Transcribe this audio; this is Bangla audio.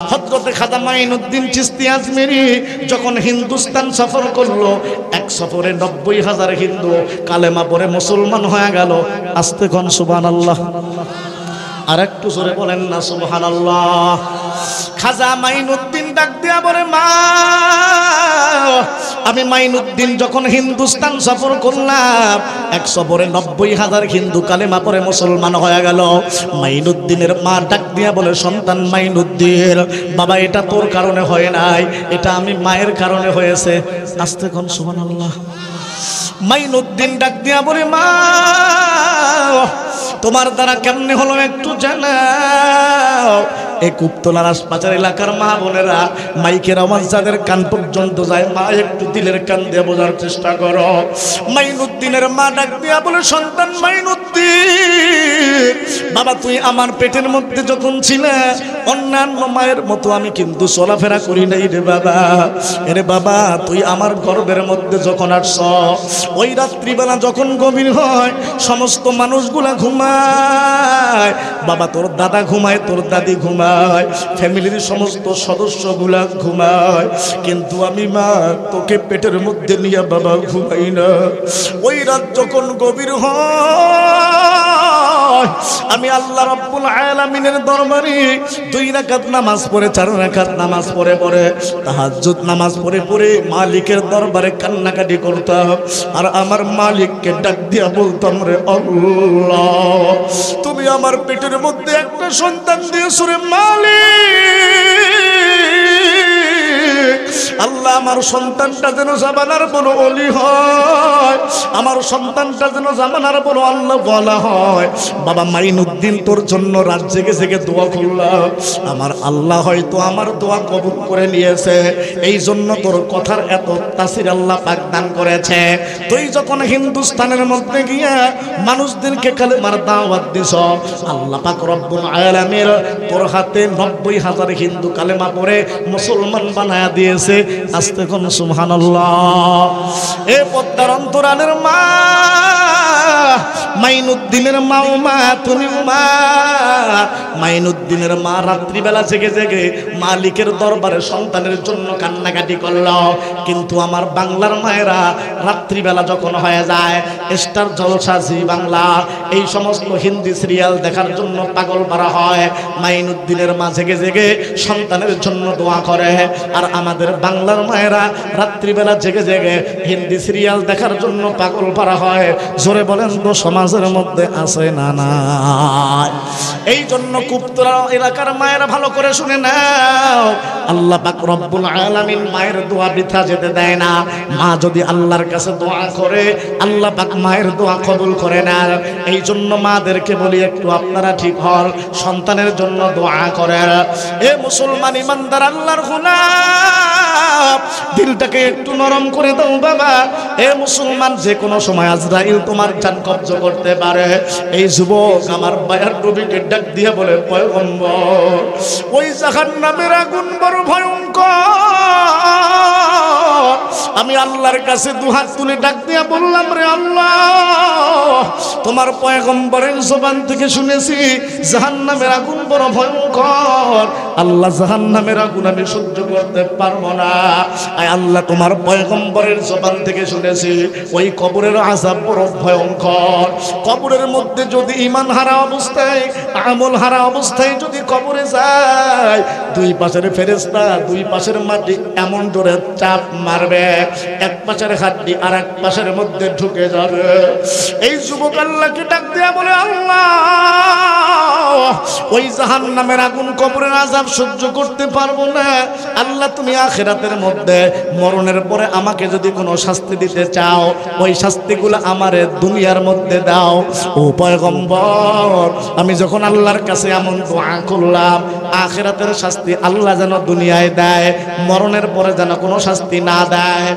হযরতে খাজা মাইনুদ্দিন চিশতি আজমেরি যখন হিন্দুস্তান সফর করলো, এক সফরে ৯০,০০০ হিন্দু কালেমা পড়ে মুসলমান হয়ে গেল। আস্তে কোন সুবহানাল্লাহ, আর একটু জোরে বলেন না সুবহানাল্লাহ। খাজা মাইনুদ্দিন ডাক দিয়া বলে, মা আমি মাইনুদ্দিন যখন হিন্দুস্তান সফর করলাম, এক সফরে ৯০,০০০ হিন্দু কালেমা পড়ে মুসলমান হয়ে গেল। মাইনুদ্দিনের মা ডাক দিয়া বলে, সন্তান মাইনুদ্দিন, বাবা এটা তোর কারণে হয় নাই, এটা আমি মায়ের কারণে হয়েছে। আস্তে কোন সুবহানাল্লাহ। মাইনুদ্দিন ডাক দিয়া বলে, মা তোমার দ্বারা কেমনে হলো একটু জানাও। এই কুপ্তলার আশপাশের এলাকার মা বোনেরা, মাইকের আওয়াজ যাদের কান পর্যন্ত যায়, মা একটু দিলের কান দিয়ে বোঝার চেষ্টা করো। মাইনুদ্দিনের মা ডাক দিয়া বলে, সন্তান মাইনুদ্দিন, বাবা তুই আমার পেটের মধ্যে যখন ছিলে, অন্যান্য মায়ের মতো আমি কিন্তু চলাফেরা করি নাই রে বাবা। এরে বাবা, তুই আমার গর্ভের মধ্যে যখন আসছ, ওই রাত্রিবেলা যখন গভীর হয়, সমস্ত মানুষগুলা ঘুমায় বাবা, তোর দাদা ঘুমায়, তোর দাদি ঘুমায়, ফ্যামিলির সমস্ত সদস্যগুলা ঘুমায়, কিন্তু আমি মা তোকে পেটের মধ্যে নিয়ে বাবা ঘুমাই না। ওই রাত যখন গভীর হয়, আমি আল্লাহ রাব্বুল আলামিনের দরবারে 2 রাকাত নামাজ পড়ে, 4 রাকাত নামাজ পড়ে পড়ে, তাহাজ্জুদ নামাজ পড়ে পড়ে মালিকের দরবারে কান্নাকাটি করতাম, আর আমার মালিককে ডাক দিয়া বলতাম, রে আল্লাহ, তুমি আমার পেটের মধ্যে একটা সন্তান দিয়েছো রে মালিক। আল্লাহ, আমার সন্তানটা যেন জামানার বড় ওলি হয়, আমার সন্তানটা যেন জামানার বড় আল্লাহ বলা হয়। বাবা মাইনুদ্দিন, তোর জন্য রাত জেগে জেগে দোয়া করলাম, আমার আল্লাহ হয়তো আমার দোয়া কবুল করে নিয়েছে, এই জন্য তোর কথার এত তাসির আল্লাহ পাক দান করেছে। তুই যখন হিন্দুস্তানের মধ্যে গিয়া মানুষদেরকে কালেমার দাওয়াত দিছ, আল্লাহ পাক রব্বুল আলামিন তোর হাতে ৯০,০০০ হিন্দু কালেমা পড়ে মুসলমান বানায়া দিয়েছে। আস্তে কোন সুবহানাল্লাহ। এ পদ্মার অন্তরালের মা, মাইনুদ্দিনের মা, মা তুমি মা। মাইনুদ্দিনের মা রাত্রিবেলা জেগে জেগে মালিকের দরবারে সন্তানের জন্য কান্নাকাটি করল, কিন্তু আমার বাংলার মায়েরা রাত্রিবেলা যখন হয়ে যায়, স্টার জলসা, জি বাংলা, এই সমস্ত হিন্দি সিরিয়াল দেখার জন্য পাগল পারা হয়। মাইনুদ্দিনের মা জেগে জেগে সন্তানের জন্য দোয়া করে, আর আমাদের বাংলার মায়েরা রাত্রিবেলা জেগে জেগে হিন্দি সিরিয়াল দেখার জন্য পাগল পারা হয়। জোরে বলেন তো, সমাজের মধ্যে আছে না নাই? এই জন্য কুপ্তরা এলাকার মায়েরা ভালো করে শুনে নাও, আল্লাহ পাক রব্বুল আলামিন মায়ের দোয়া বৃথা যেতে দেয় না। মা যদি আল্লাহর কাছে দোয়া করে, আল্লাহ পাক মায়ের দোয়া কবুল করে না। এই জন্য মাদেরকে বলি, একটু আপনারা ঠিক হন, সন্তানের জন্য দোয়া করেন। এ মুসলমান ইমানদার আল্লাহর গোলাম, দিলটাকে একটু নরম করে দাও বাবা। এ মুসলমান, যে কোনো সময় আজরাইল তোমার জান কবজ করতে পারে। এই যুবক আমার বায়ার নবীকে ডাক দিয়ে বলে, পয়গম্বর, ওই জাহান্নামের আগুন বড় ভয়ঙ্কর। আমি আল্লাহর কাছে দুহাত তুলে ডাক দিয়া বললাম, রে আল্লাহ, তোমার পয়গম্বরের জবান থেকে শুনেছি জাহান্নামের আগুন বড় ভয়ঙ্কর। আল্লাহ, জাহান্নামের আগুন আমি সহ্য করতে পারবো না। আয় আল্লাহ, তোমার পয়গম্বরের জবান থেকে শুনেছি ওই কবরের আযাব বড় ভয়ঙ্কর। কবরের মধ্যে যদি ঈমান হারা অবস্থায়, আমল হারা অবস্থায় যদি কবরে যায়, 2 পাশের ফেরেশতা 2 পাশের মাটি এমন জোরে চাপ মারবে, এক পাশের হাড্ডি আর এক পাশের মধ্যে ঢুকে যাবে। এই যুবক আল্লাহকে ডাক দিয়া বলে, আল্লাহ, ওই জাহান্নামের আগুন কবরের আযাব সহ্য করতে পারবো না। আল্লাহ, তুমি আখিরাতের মধ্যে মরণের পরে আমাকে যদি কোনো শাস্তি দিতে চাও, ওই শাস্তিগুলো আমারে দুনিয়ার মধ্যে দাও। ও পয়গম্বর, আমি যখন আল্লাহর কাছে এমন দোয়া করলাম, আখিরাতের শাস্তি আল্লাহ যেন দুনিয়ায় দেয়, মরণের পরে যেন কোনো শাস্তি না দেয়।